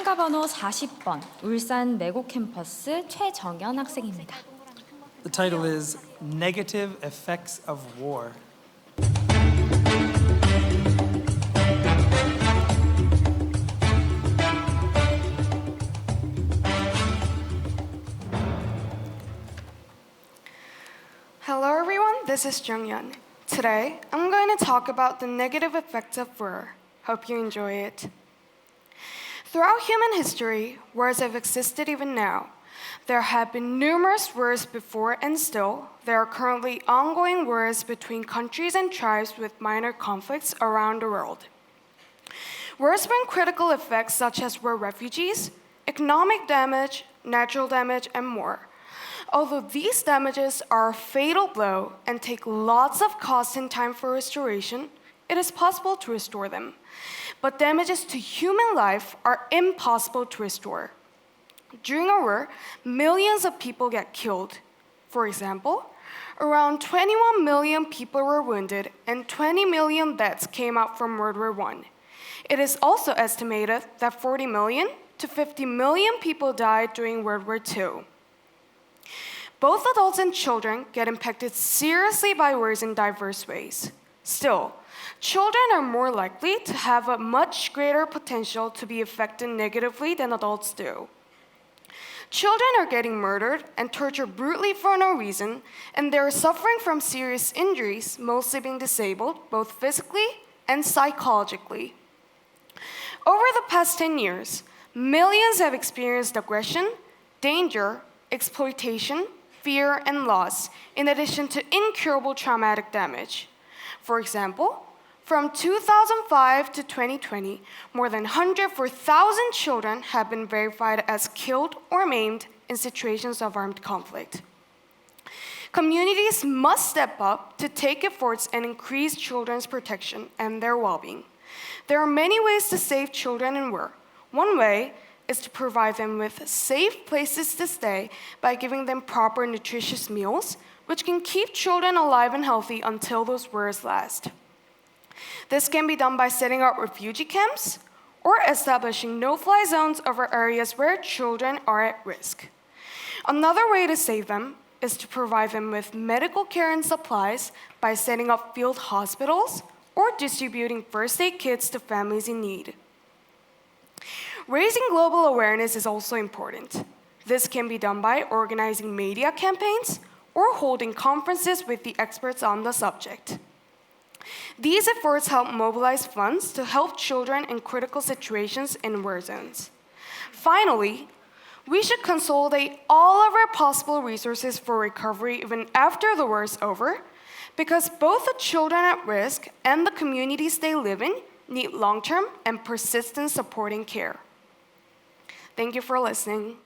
참가 번호 40번 울산 내곡 캠퍼스 최정연 학생입니다. The title is Negative Effects of War. Hello everyone, this is Jungyeon. Today, I'm going to talk about the negative effects of war. Hope you enjoy it. Throughout human history, wars have existed even now. There have been numerous wars before, and still, there are currently ongoing wars between countries and tribes with minor conflicts around the world. Wars bring critical effects such as war refugees, economic damage, natural damage, and more. Although these damages are a fatal blow and take lots of cost and time for restoration, it is possible to restore them. But damages to human life are impossible to restore. During a war, millions of people get killed. For example, around 21 million people were wounded and 20 million deaths came out from World War I. It is also estimated that 40 million to 50 million people died during World War II. Both adults and children get impacted seriously by wars in diverse ways. Still, children are more likely to have a much greater potential to be affected negatively than adults do. Children are getting murdered and tortured brutally for no reason, and they are suffering from serious injuries, mostly being disabled, both physically and psychologically. Over the past 10 years, millions have experienced aggression, danger, exploitation, fear, and loss, in addition to incurable traumatic damage. For example, from 2005 to 2020, more than 104,000 children have been verified as killed or maimed in situations of armed conflict. Communities must step up to take efforts and increase children's protection and their well-being. There are many ways to save children in war. One way is to provide them with safe places to stay by giving them proper nutritious meals, which can keep children alive and healthy until those wars last. This can be done by setting up refugee camps or establishing no-fly zones over areas where children are at risk. Another way to save them is to provide them with medical care and supplies by setting up field hospitals or distributing first aid kits to families in need. Raising global awareness is also important. This can be done by organizing media campaigns or holding conferences with the experts on the subject. These efforts help mobilize funds to help children in critical situations in war zones. Finally, we should consolidate all of our possible resources for recovery even after the war is over, because both the children at risk and the communities they live in need long-term and persistent supporting care. Thank you for listening.